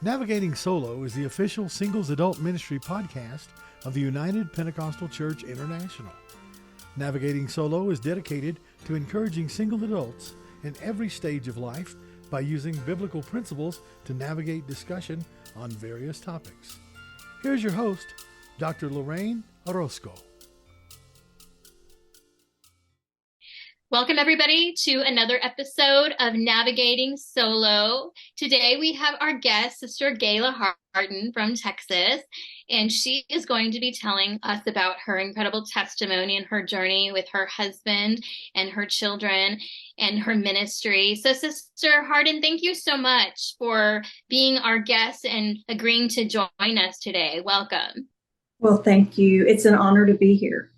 Navigating Solo is the official singles adult ministry podcast of the United Pentecostal Church International. Navigating Solo is dedicated to encouraging single adults in every stage of life by using biblical principles to navigate discussion on various topics. Here's your host, Dr. Lorraine Orozco. Welcome, everybody, to another episode of Navigating Solo. Today, we have our guest, Sister Gayla Hardin from Texas, and she is going to be telling us about her incredible testimony and her journey with her husband and her children and her ministry. So, Sister Hardin, thank you so much for being our guest and agreeing to join us today. Welcome. Well, thank you. It's an honor to be here.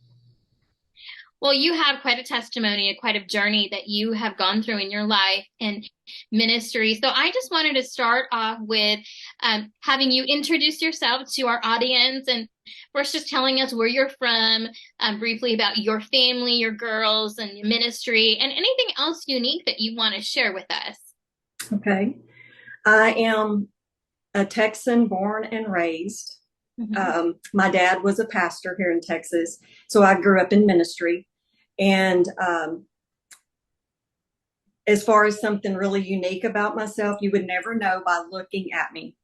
Well, you have quite a testimony, quite a journey that you have gone through in your life and ministry. So I just wanted to start off with having you introduce yourself to our audience and first just telling us where you're from, briefly about your family, your girls, and your ministry, and anything else unique that you want to share with us. Okay. I am a Texan born and raised. My dad was a pastor here in Texas, so I grew up in ministry. And as far as something really unique about myself, you would never know by looking at me,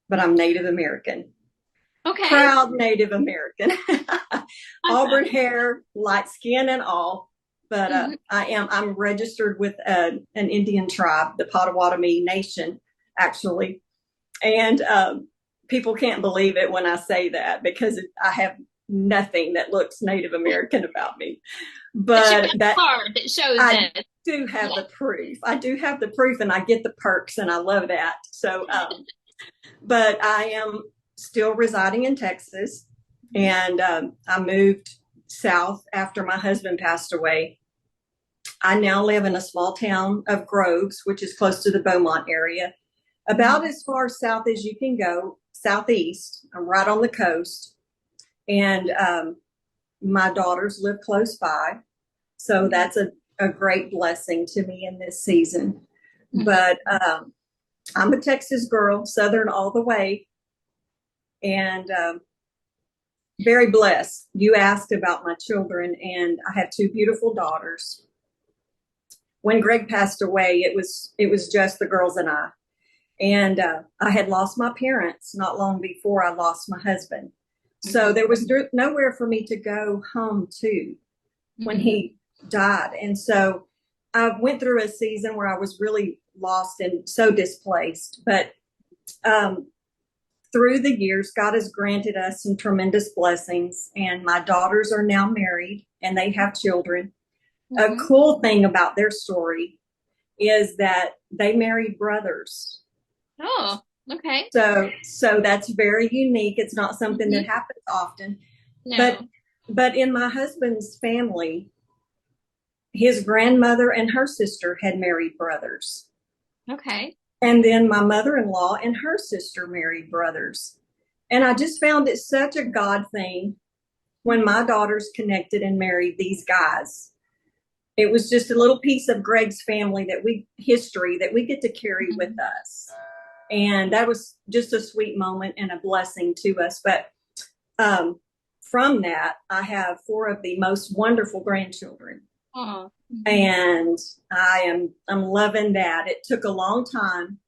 but I'm Native American. Okay. Proud Native American. Auburn hair, light skin and all. But I'm registered with an Indian tribe, the Potawatomi Nation, actually. And people can't believe it when I say that because I have nothing that looks Native American about me. But that card that shows I it. do have the proof. I do have the proof, and I get the perks, and I love that. So, but I am still residing in Texas, and I moved south after my husband passed away. I now live in a small town of Groves, which is close to the Beaumont area, about as far south as you can go, southeast. I'm right on the coast, and my daughters live close by, so that's a great blessing to me in this season. But I'm a Texas girl, Southern all the way, and very blessed. You asked about my children, and I have two beautiful daughters. When Greg passed away, it was just the girls and I. And I had lost my parents not long before I lost my husband. So there was nowhere for me to go home to when he died. And so I went through a season where I was really lost and so displaced. But through the years, God has granted us some tremendous blessings. And my daughters are now married and they have children. A cool thing about their story is that they married brothers. Oh, okay. So that's very unique. It's not something that happens often. No. But in my husband's family, his grandmother and her sister had married brothers. Okay. And then my mother-in-law and her sister married brothers. And I just found it such a God thing when my daughters connected and married these guys. It was just a little piece of Greg's family history that we get to carry with us. And that was just a sweet moment and a blessing to us. But from that, I have 4 of the most wonderful grandchildren. Oh. And I'm loving that. It took a long time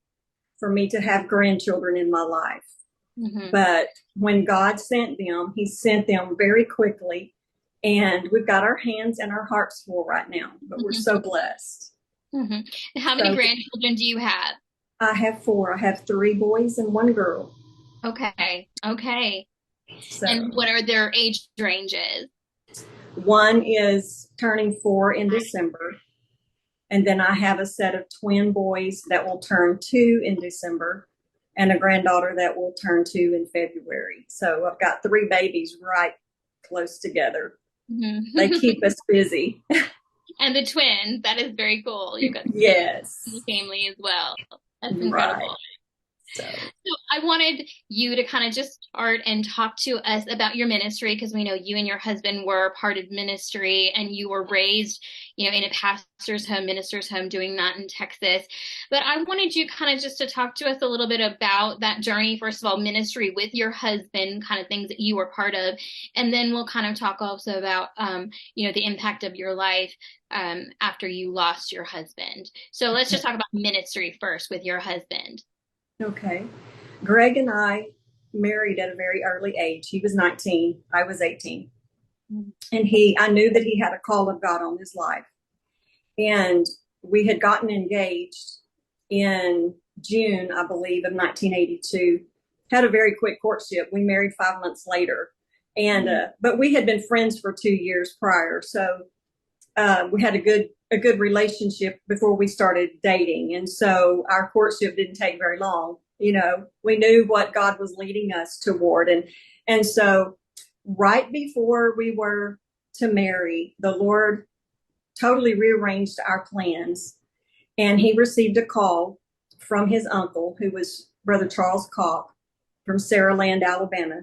for me to have grandchildren in my life. But when God sent them, he sent them very quickly. And we've got our hands and our hearts full right now, but we're so blessed. How many grandchildren do you have? I have 4. I have 3 boys and 1 girl. Okay. So, and what are their age ranges? 1 is turning 4 in December. And then I have a set of twin boys that will turn 2 in December and a granddaughter that will turn 2 in February. So I've got 3 babies right close together. They keep us busy. And the twins, that is very cool. You've got yes family as well. That's incredible. Right. So, So I wanted you to kind of just start and talk to us about your ministry, because we know you and your husband were part of ministry and you were raised, in a pastor's home, minister's home, doing that in Texas. But I wanted you kind of just to talk to us a little bit about that journey, first of all, ministry with your husband, kind of things that you were part of. And then we'll kind of talk also about, the impact of your life after you lost your husband. So let's just talk about ministry first with your husband. okay. Greg and I married at a very early age. He was 19, I was 18. And I knew that he had a call of God on his life. And we had gotten engaged in June, I believe, of 1982. Had a very quick courtship. We married 5 months later. And, but we had been friends for 2 years prior. So, we had a good relationship before we started dating. And so our courtship didn't take very long. We knew what God was leading us toward. And so right before we were to marry, the Lord totally rearranged our plans. And he received a call from his uncle, who was Brother Charles Koch from Saraland, Alabama.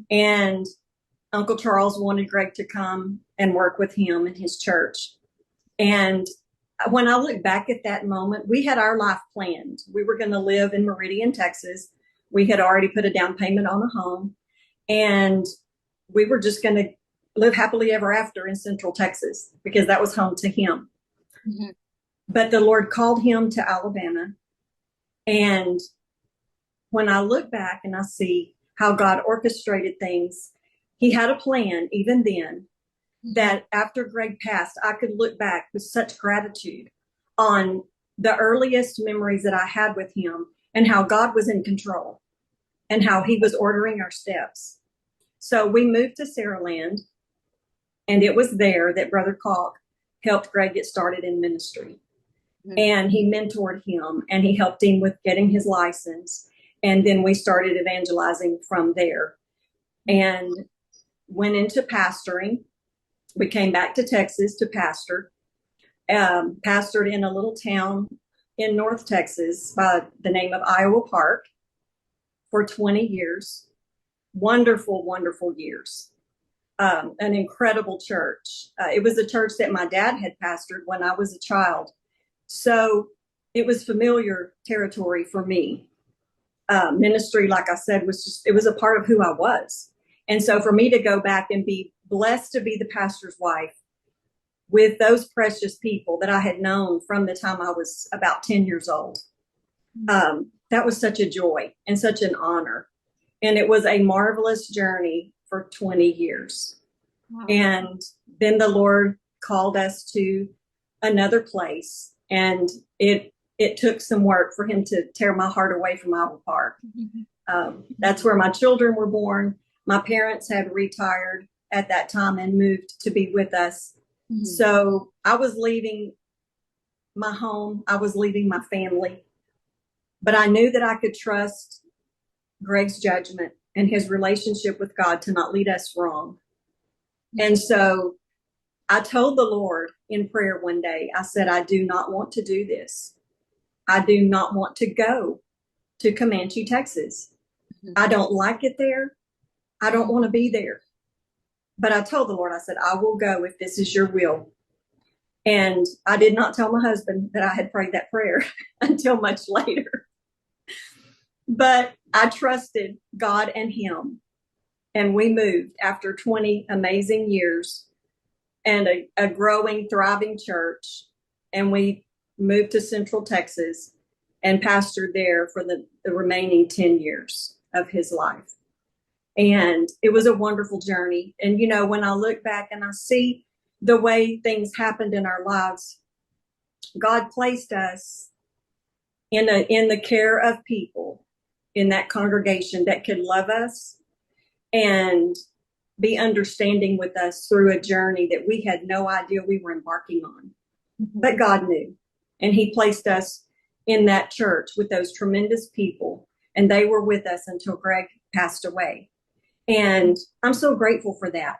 And Uncle Charles wanted Greg to come and work with him in his church. And when I look back at that moment, we had our life planned. We were going to live in Meridian, Texas. We had already put a down payment on a home, and we were just going to live happily ever after in Central Texas because that was home to him. Mm-hmm. But the Lord called him to Alabama. And when I look back and I see how God orchestrated things, he had a plan even then that after Greg passed, I could look back with such gratitude on the earliest memories that I had with him and how God was in control and how he was ordering our steps. So we moved to Saraland, and it was there that Brother Koch helped Greg get started in ministry. Mm-hmm. And he mentored him and he helped him with getting his license. And then we started evangelizing from there and went into pastoring. We came back to Texas to pastor, pastored in a little town in North Texas by the name of Iowa Park for 20 years. Wonderful, wonderful years. An incredible church. It was a church that my dad had pastored when I was a child. So it was familiar territory for me. Ministry, like I said, it was a part of who I was. And so for me to go back and be blessed to be the pastor's wife with those precious people that I had known from the time I was about 10 years old, that was such a joy and such an honor. And it was a marvelous journey for 20 years. Wow. And then the Lord called us to another place, and it took some work for him to tear my heart away from Iowa Park. That's where my children were born. My parents had retired at that time and moved to be with us. Mm-hmm. So I was leaving my home. I was leaving my family. But I knew that I could trust Greg's judgment and his relationship with God to not lead us wrong. Mm-hmm. And so I told the Lord in prayer one day, I said, I do not want to do this. I do not want to go to Comanche, Texas. Mm-hmm. I don't like it there. I don't want to be there. But I told the Lord, I said, I will go if this is your will. And I did not tell my husband that I had prayed that prayer until much later. But I trusted God and him. And we moved after 20 amazing years and a growing, thriving church. And we moved to Central Texas and pastored there for the remaining 10 years of his life. And it was a wonderful journey. And, when I look back and I see the way things happened in our lives, God placed us in the care of people in that congregation that could love us and be understanding with us through a journey that we had no idea we were embarking on. Mm-hmm. But God knew. And he placed us in that church with those tremendous people. And they were with us until Greg passed away. And I'm so grateful for that.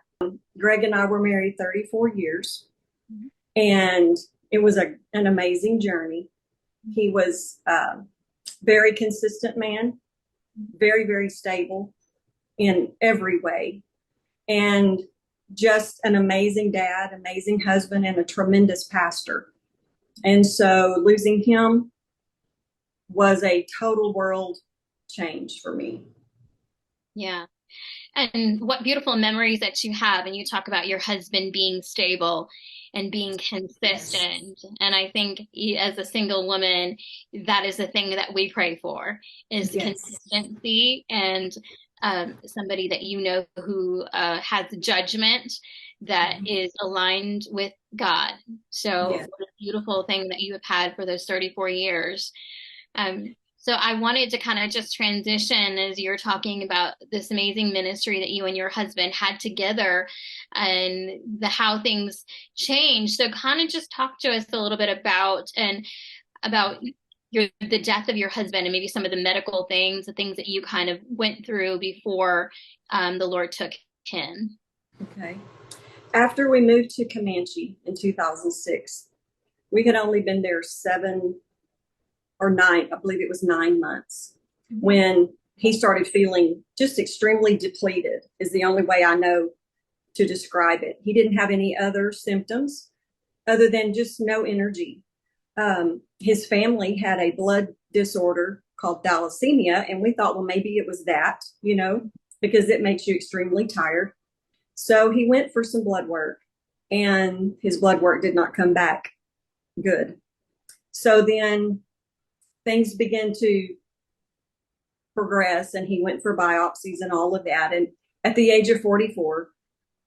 Greg and I were married 34 years. Mm-hmm. And it was an amazing journey. He was very consistent man, very, very stable in every way, and just an amazing dad, amazing husband, and a tremendous pastor. And so losing him was a total world change for me. Yeah. And what beautiful memories that you have. And you talk about your husband being stable and being consistent. Yes. And I think as a single woman, that is the thing that we pray for is yes. consistency and somebody that you know who has judgment that mm-hmm. is aligned with God. So yes. what a beautiful thing that you have had for those 34 years. So I wanted to kind of just transition as you're talking about this amazing ministry that you and your husband had together and how things changed. So kind of just talk to us a little bit about the death of your husband and maybe some of the medical things, the things that you kind of went through before the Lord took him. Okay. After we moved to Comanche in 2006, we had only been there 7 or 9, I believe it was 9 months, when he started feeling just extremely depleted is the only way I know to describe it. He didn't have any other symptoms other than just no energy. His family had a blood disorder called thalassemia, and we thought, well, maybe it was that, because it makes you extremely tired. So he went for some blood work, and his blood work did not come back good. So then things began to progress, and he went for biopsies and all of that. And at the age of 44,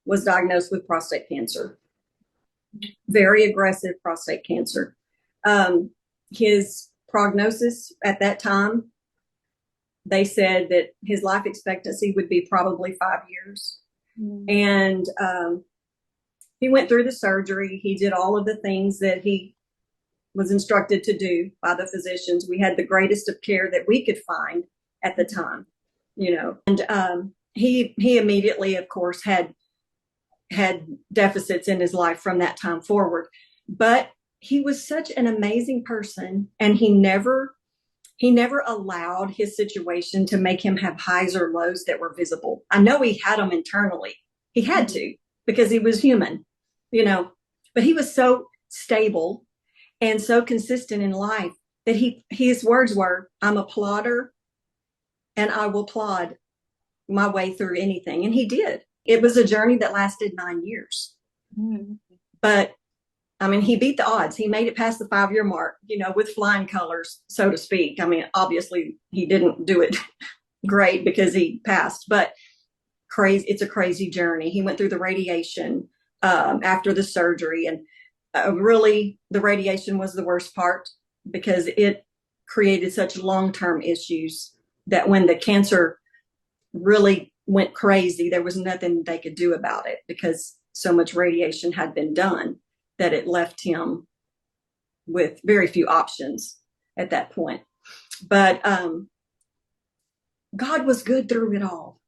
was diagnosed with prostate cancer, very aggressive prostate cancer. His prognosis at that time, they said that his life expectancy would be probably 5 years. Mm-hmm. And he went through the surgery. He did all of the things that he was instructed to do by the physicians. We had the greatest of care that we could find at the time, and he immediately, of course, had deficits in his life from that time forward, but he was such an amazing person, and he never allowed his situation to make him have highs or lows that were visible. I know he had them internally. He had to, because he was human, but he was so stable and so consistent in life that his words were, "I'm a plodder and I will plod my way through anything." And he did. It was a journey that lasted 9 years. Mm-hmm. But I mean, he beat the odds. He made it past the 5-year mark, with flying colors, so to speak. I mean, obviously he didn't do it great because he passed, but it's a crazy journey. He went through the radiation after the surgery, and really, the radiation was the worst part because it created such long-term issues that when the cancer really went crazy, there was nothing they could do about it because so much radiation had been done that it left him with very few options at that point. But God was good through it all,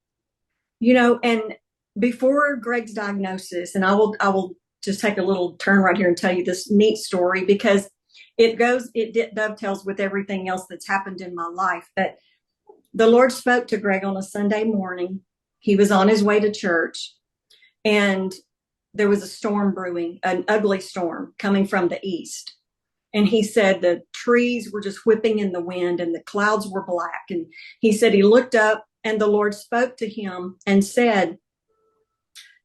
and before Greg's diagnosis, and I will just take a little turn right here and tell you this neat story because it dovetails with everything else that's happened in my life. That the Lord spoke to Greg on a Sunday morning. He was on his way to church, and there was a storm brewing, an ugly storm coming from the east. And he said the trees were just whipping in the wind and the clouds were black. And he said he looked up and the Lord spoke to him and said,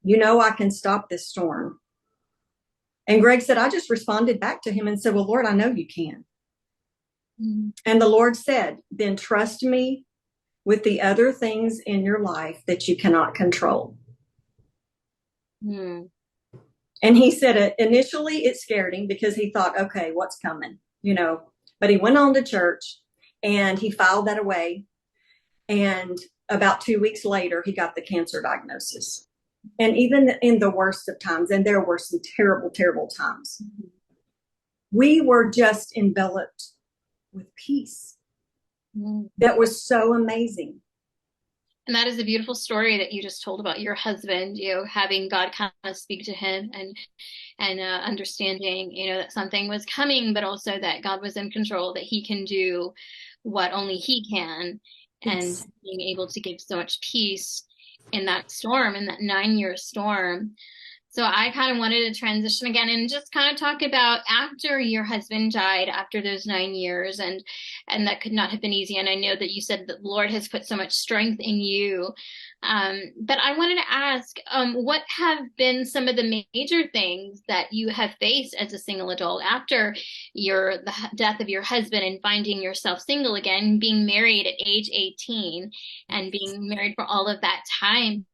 I can stop this storm. And Greg said, I just responded back to him and said, well, Lord, I know you can. Mm-hmm. And the Lord said, then trust me with the other things in your life that you cannot control. Mm. And he said, initially it scared him because he thought, okay, what's coming, but he went on to church and he filed that away. And about 2 weeks later, he got the cancer diagnosis. And even in the worst of times, and there were some terrible, terrible times, we were just enveloped with peace that was so amazing. And that is a beautiful story that you just told about your husband, having God kind of speak to him and understanding, that something was coming, but also that God was in control, that he can do what only he can, and Yes. being able to give so much peace in that storm, in that 9-year storm. So I kind of wanted to transition again and just kind of talk about after your husband died, after those 9 years, and that could not have been easy. And I know that you said that the Lord has put so much strength in you. But I wanted to ask, what have been some of the major things that you have faced as a single adult after the death of your husband and finding yourself single again, being married at age 18 and being married for all of that time?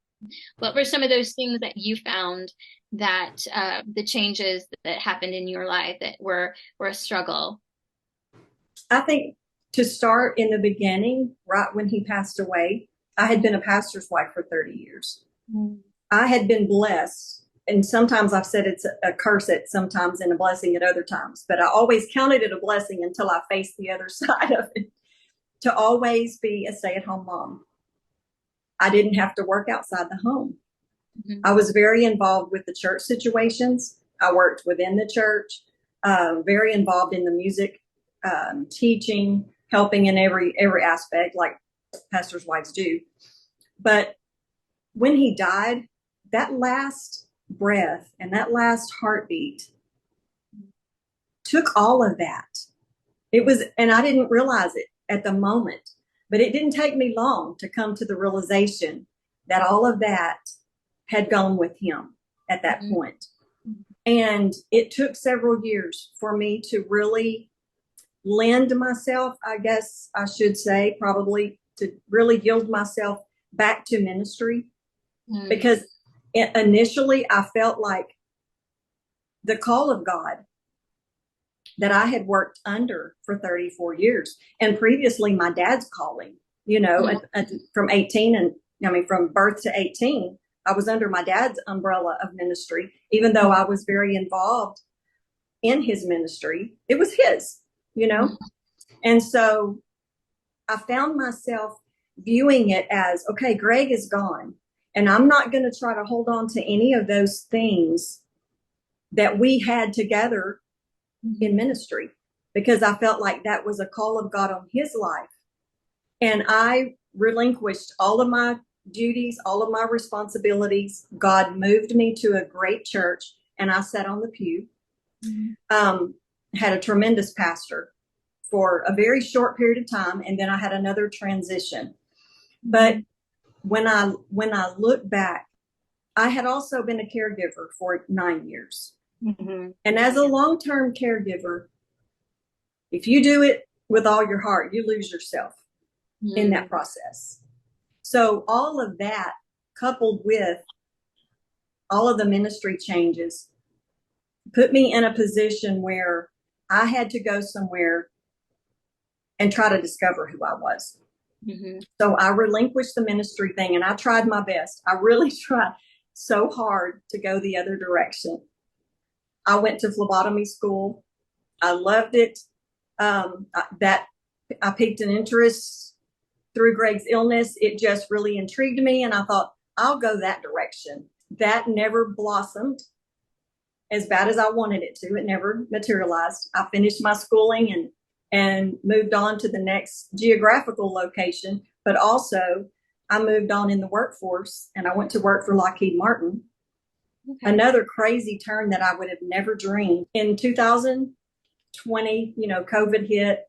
What were some of those things that you found that the changes that happened in your life that were a struggle? I think to start in the beginning, right when he passed away, I had been a pastor's wife for 30 years. Mm. I had been blessed. And sometimes I've said it's a curse at sometimes and a blessing at other times, but I always counted it a blessing until I faced the other side of it, to always be a stay-at-home mom. I didn't have to work outside the home. Mm-hmm. I was very involved with the church situations. I worked within the church, very involved in the music, teaching, helping in every aspect, like pastors' wives do. But when he died, that last breath and that last heartbeat took all of that. It was, and I didn't realize it at the moment, but it didn't take me long to come to the realization that all of that had gone with him at that Mm-hmm. point. And it took several years for me to really lend myself, I guess I should say, probably to really yield myself back to ministry. Mm-hmm. Because initially I felt like the call of God that I had worked under for 34 years, and previously my dad's calling, from 18, and from birth to 18, I was under my dad's umbrella of ministry. Even though I was very involved in his ministry, it was his, And so I found myself viewing it as, okay, Greg is gone, and I'm not going to try to hold on to any of those things that we had together in ministry, because I felt like that was a call of God on his life. And I relinquished all of my duties, all of my responsibilities. God moved me to a great church, and I sat on the pew. Had a tremendous pastor for a very short period of time, and then I had another transition. But when I look back, I had also been a caregiver for 9 years. Mm-hmm. And as a long-term caregiver, if you do it with all your heart, you lose yourself in that process. So all of that, coupled with all of the ministry changes, put me in a position where I had to go somewhere and try to discover who I was. Mm-hmm. So I relinquished the ministry thing, and I tried my best. I really tried so hard to go the other direction. I went to phlebotomy school. I loved it. That I piqued an interest through Greg's illness. It just really intrigued me, and I thought, I'll go that direction. That never blossomed as bad as I wanted it to. It never materialized. I finished my schooling and moved on to the next geographical location, but also I moved on in the workforce, and I went to work for Lockheed Martin. Okay. Another crazy turn that I would have never dreamed. In 2020, COVID hit.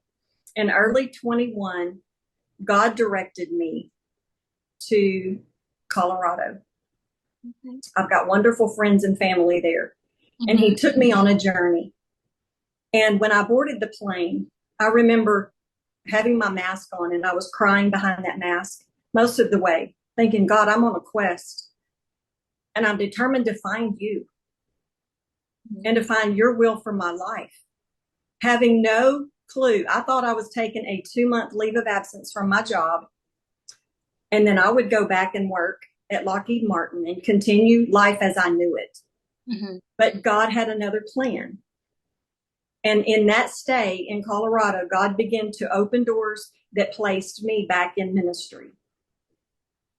In early 21, God directed me to Colorado. Okay. I've got wonderful friends and family there. Mm-hmm. And he took me on a journey. And when I boarded the plane, I remember having my mask on, and I was crying behind that mask most of the way, thinking, God, I'm on a quest, and I'm determined to find you and to find your will for my life. Having no clue. I thought I was taking a 2-month leave of absence from my job, and then I would go back and work at Lockheed Martin and continue life as I knew it. Mm-hmm. But God had another plan. And in that stay in Colorado, God began to open doors that placed me back in ministry.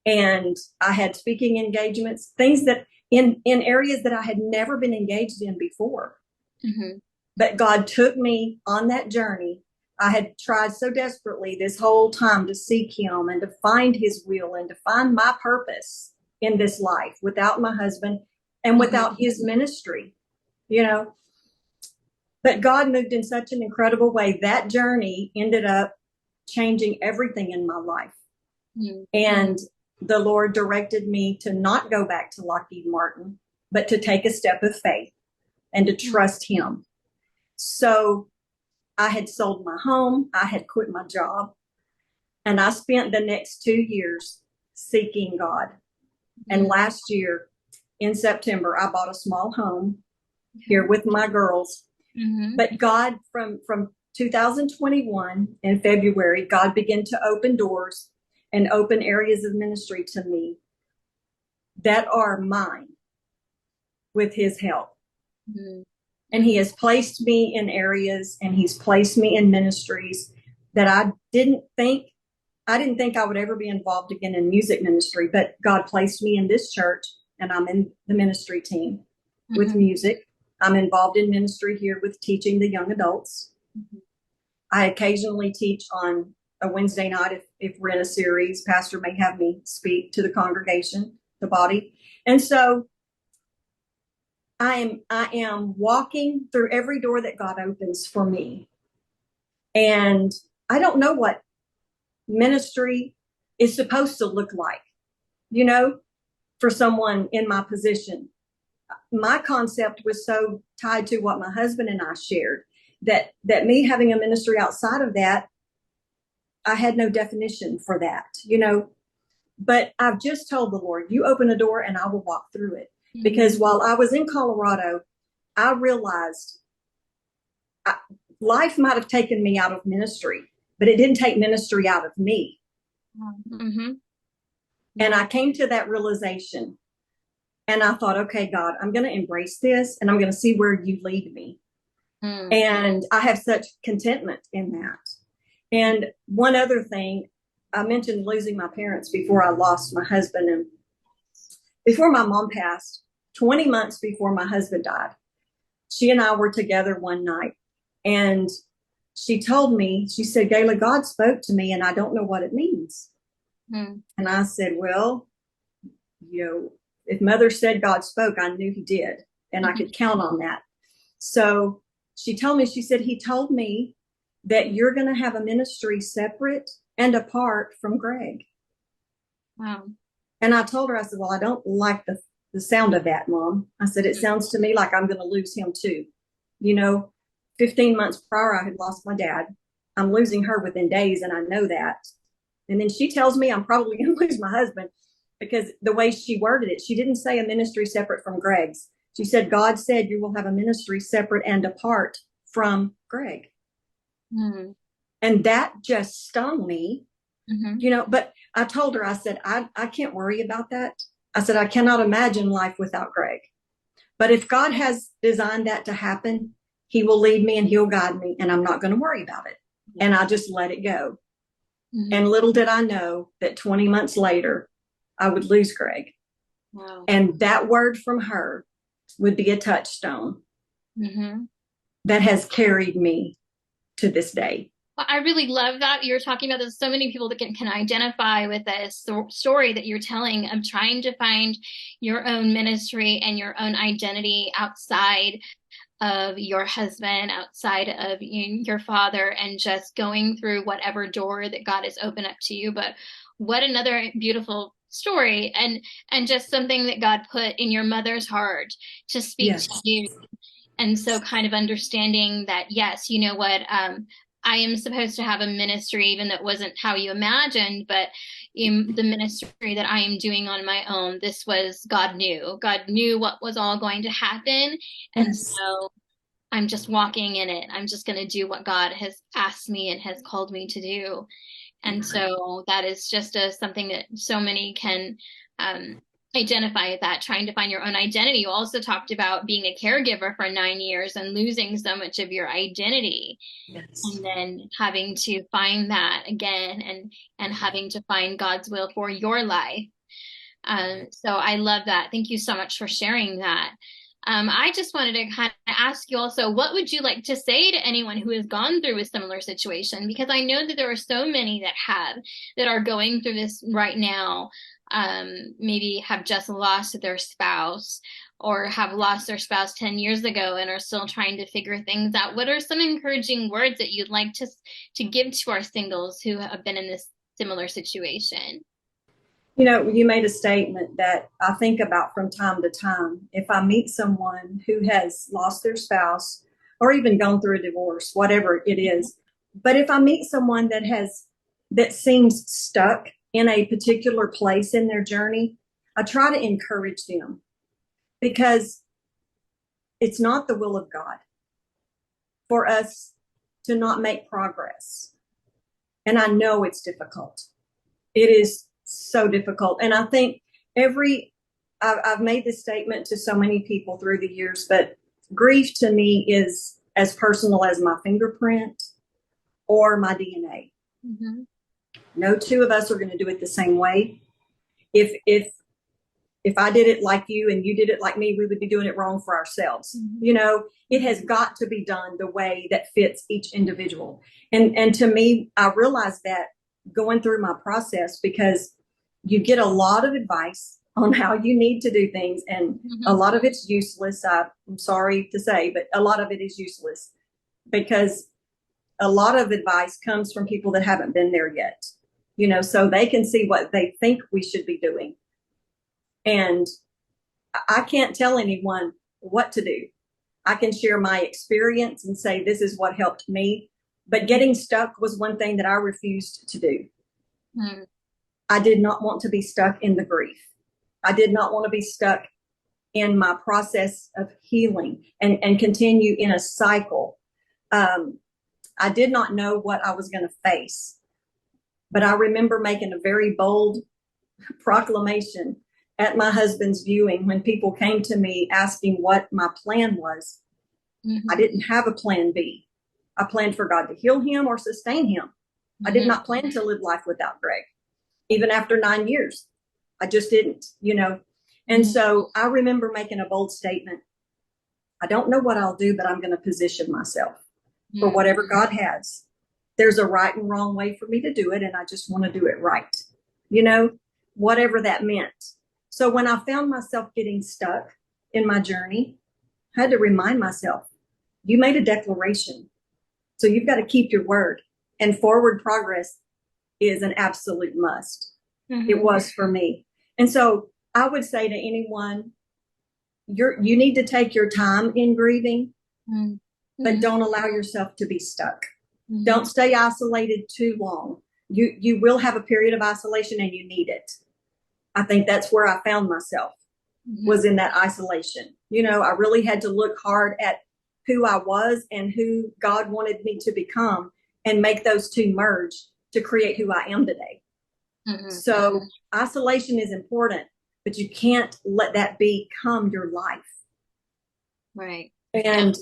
And I had speaking engagements, things that in areas that I had never been engaged in before. Mm-hmm. But God took me on that journey. I had tried so desperately this whole time to seek him and to find his will and to find my purpose in this life without my husband and without his ministry, you know. But God moved in such an incredible way. That journey ended up changing everything in my life. Mm-hmm. And the Lord directed me to not go back to Lockheed Martin, but to take a step of faith and to trust him. So I had sold my home. I had quit my job. And I spent the next 2 years seeking God. And last year in September, I bought a small home here with my girls. Mm-hmm. But God, from 2021 in February, God began to open doors and open areas of ministry to me that are mine with his help. Mm-hmm. And he has placed me in areas and he's placed me in ministries that I didn't think I would ever be involved again in music ministry, but God placed me in this church and I'm in the ministry team with music. I'm involved in ministry here with teaching the young adults. Mm-hmm. I occasionally teach on a Wednesday night if we're in a series. Pastor may have me speak to the congregation, the body. And so I am walking through every door that God opens for me. And I don't know what ministry is supposed to look like, you know, for someone in my position. My concept was so tied to what my husband and I shared that me having a ministry outside of that, I had no definition for that, you know. But I've just told the Lord, you open a door and I will walk through it. Mm-hmm. Because while I was in Colorado, I realized life might have taken me out of ministry, but it didn't take ministry out of me. Mm-hmm. And I came to that realization. And I thought, okay, God, I'm going to embrace this and I'm going to see where you lead me. Mm-hmm. And I have such contentment in that. And one other thing, I mentioned losing my parents before I lost my husband. And before my mom passed, 20 months before my husband died, she and I were together one night. And she told me, she said, Gayla, God spoke to me and I don't know what it means. Mm-hmm. And I said, well, you know, if Mother said God spoke, I knew he did. And I could count on that. So she told me, she said, he told me that you're going to have a ministry separate and apart from Greg. Wow. And I told her, I said, well, I don't like the sound of that, Mom. I said, it sounds to me like I'm going to lose him too. You know, 15 months prior, I had lost my dad. I'm losing her within days, and I know that. And then she tells me I'm probably going to lose my husband. Because the way she worded it, she didn't say a ministry separate from Greg's. She said, God said you will have a ministry separate and apart from Greg. Mm-hmm. And that just stung me, you know, but I told her, I said, I can't worry about that. I said, I cannot imagine life without Greg. But if God has designed that to happen, he will lead me and he'll guide me and I'm not going to worry about it. Mm-hmm. And I just let it go. Mm-hmm. And little did I know that 20 months later, I would lose Greg. Wow. And that word from her would be a touchstone that has carried me to this day. Well, I really love that you're talking about. There's so many people that can identify with this story that you're telling of trying to find your own ministry and your own identity outside of your husband, outside of your father, and just going through whatever door that God has opened up to you. But what another beautiful story, and just something that God put in your mother's heart to speak to you. And so kind of understanding that, yes, you know what, I am supposed to have a ministry, even though it wasn't how you imagined, but in the ministry that I am doing on my own, this was God knew what was all going to happen. And so I'm just walking in it. I'm just going to do what God has asked me and has called me to do. And so that is just something that so many can identify with, that trying to find your own identity. You also talked about being a caregiver for 9 years and losing so much of your identity. Yes. And then having to find that again and having to find God's will for your life So I love that. Thank you so much for sharing that. I just wanted to kind of ask you also, what would you like to say to anyone who has gone through a similar situation? Because I know that there are so many that are going through this right now, maybe have just lost their spouse or have lost their spouse 10 years ago and are still trying to figure things out. What are some encouraging words that you'd like to give to our singles who have been in this similar situation? You made a statement that I think about from time to time. If I meet someone who has lost their spouse or even gone through a divorce, whatever it is, but if I meet someone that seems stuck in a particular place in their journey, I try to encourage them because it's not the will of God for us to not make progress. And I know it's difficult. It is so difficult. And I think I've made this statement to so many people through the years, but grief to me is as personal as my fingerprint or my DNA. Mm-hmm. No two of us are going to do it the same way. If I did it like you and you did it like me, we would be doing it wrong for ourselves. Mm-hmm. It has got to be done the way that fits each individual. And to me, I realized that going through my process, because you get a lot of advice on how you need to do things. And a lot of it's useless. I'm sorry to say, but a lot of it is useless because a lot of advice comes from people that haven't been there yet, so they can see what they think we should be doing. And I can't tell anyone what to do. I can share my experience and say, this is what helped me. But getting stuck was one thing that I refused to do. Mm. I did not want to be stuck in the grief. I did not want to be stuck in my process of healing and continue in a cycle. I did not know what I was going to face. But I remember making a very bold proclamation at my husband's viewing when people came to me asking what my plan was. Mm-hmm. I didn't have a plan B. I planned for God to heal him or sustain him. Mm-hmm. I did not plan to live life without Greg. Even after 9 years, I just didn't, And so I remember making a bold statement. I don't know what I'll do, but I'm going to position myself for whatever God has. There's a right and wrong way for me to do it, and I just want to do it right, whatever that meant. So when I found myself getting stuck in my journey, I had to remind myself, you made a declaration. So you've got to keep your word, and forward progress is an absolute must. Mm-hmm. It was for me. And so I would say to anyone, you need to take your time in grieving, but don't allow yourself to be stuck. Mm-hmm. Don't stay isolated too long. You will have a period of isolation and you need it. I think that's where I found myself, was in that isolation. I really had to look hard at who I was and who God wanted me to become and make those two merge to create who I am today. Mm-hmm. So isolation is important, but you can't let that become your life. Right. And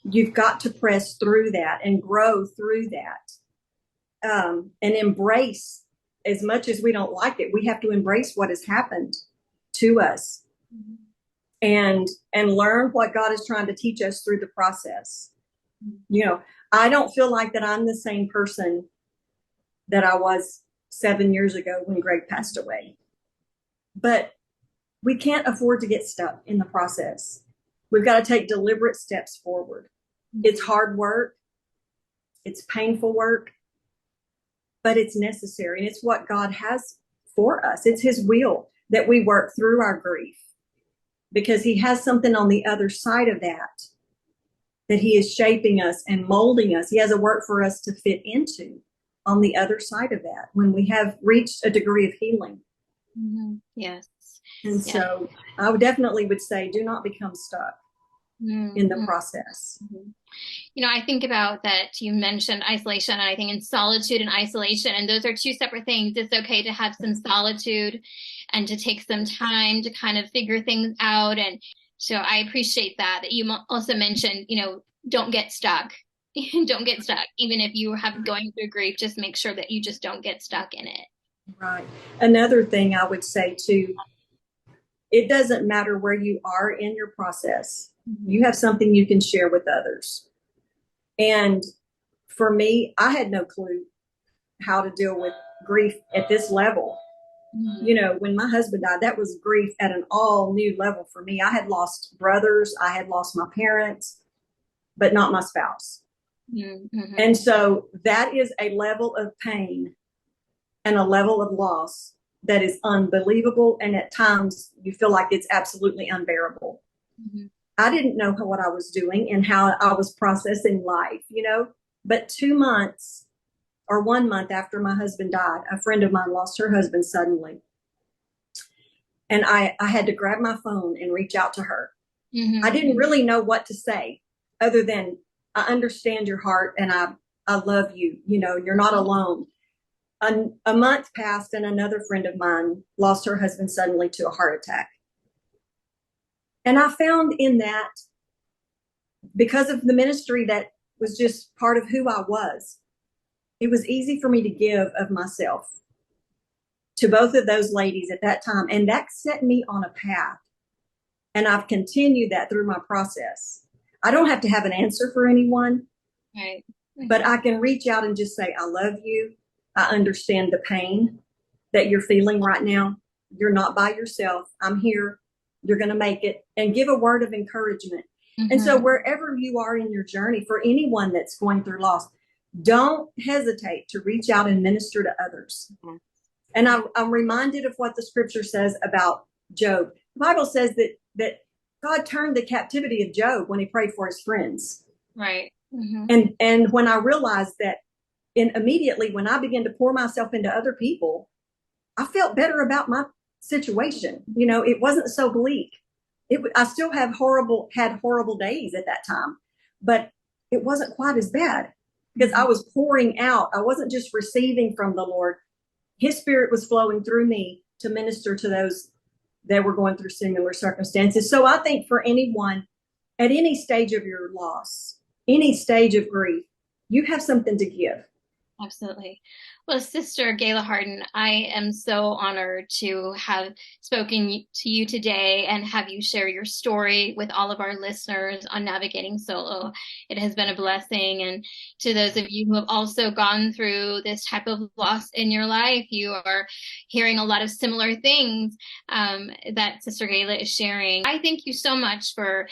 you've got to press through that and grow through that, and embrace. As much as we don't like it, we have to embrace what has happened to us, and learn what God is trying to teach us through the process. I don't feel like that I'm the same person that I was 7 years ago when Greg passed away. But we can't afford to get stuck in the process. We've got to take deliberate steps forward. It's hard work. It's painful work. But it's necessary, and it's what God has for us. It's his will that we work through our grief, because he has something on the other side of that he is shaping us and molding us. He has a work for us to fit into on the other side of that when we have reached a degree of healing. Mm-hmm. Yes. And so I would definitely say, do not become stuck in the process. I think about that. You mentioned isolation, and I think in solitude and isolation, and those are two separate things. It's okay to have some solitude and to take some time to kind of figure things out. And so I appreciate that you also mentioned, don't get stuck. Don't get stuck. Even if you have going through grief, just make sure that you just don't get stuck in it. Right. Another thing I would say too, it doesn't matter where you are in your process. Mm-hmm. You have something you can share with others. And for me, I had no clue how to deal with grief at this level. Mm-hmm. You know, when my husband died, that was grief at an all new level for me. I had lost brothers, I had lost my parents, but not my spouse. Mm-hmm. And so that is a level of pain and a level of loss that is unbelievable. And at times you feel like it's absolutely unbearable. Mm-hmm. I didn't know what I was doing and how I was processing life, you know, but 2 months or 1 month after my husband died, a friend of mine lost her husband suddenly. And I had to grab my phone and reach out to her. Mm-hmm. I didn't really know what to say other than, I understand your heart and I love you. You know, you're not alone. A month passed and another friend of mine lost her husband suddenly to a heart attack. And I found in that, because of the ministry that was just part of who I was, it was easy for me to give of myself to both of those ladies at that time. And that set me on a path. And I've continued that through my process. I don't have to have an answer for anyone, Right. but I can reach out and just say, I love you. I understand the pain that you're feeling right now. You're not by yourself. I'm here. You're going to make it, and give a word of encouragement. Mm-hmm. And so wherever you are in your journey, for anyone that's going through loss, don't hesitate to reach out and minister to others. Mm-hmm. And I'm reminded of what the scripture says about Job. The Bible says that God turned the captivity of Job when he prayed for his friends. Right. Mm-hmm. And when I realized that, immediately when I began to pour myself into other people, I felt better about my situation. You know, it wasn't so bleak. I still had horrible days at that time, but it wasn't quite as bad because I was pouring out. I wasn't just receiving from the Lord. His Spirit was flowing through me to minister to those that were going through similar circumstances. So I think for anyone at any stage of your loss, any stage of grief, you have something to give. Absolutely. Well, Sister Gayla Hardin, I am so honored to have spoken to you today and have you share your story with all of our listeners on Navigating Solo. It has been a blessing. And to those of you who have also gone through this type of loss in your life, you are hearing a lot of similar things that Sister Gayla is sharing. I thank you so much for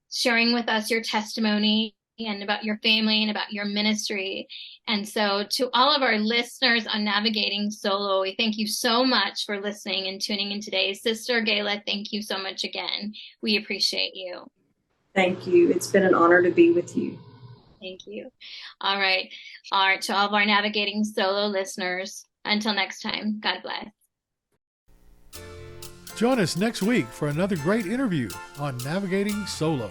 sharing with us your testimony and about your family and about your ministry. And so to all of our listeners on Navigating Solo, we thank you so much for listening and tuning in today. Sister Gayla, thank you so much again. We appreciate you. Thank you. It's been an honor to be with you. Thank you. All right. To all of our Navigating Solo listeners, until next time, God bless. Join us next week for another great interview on Navigating Solo.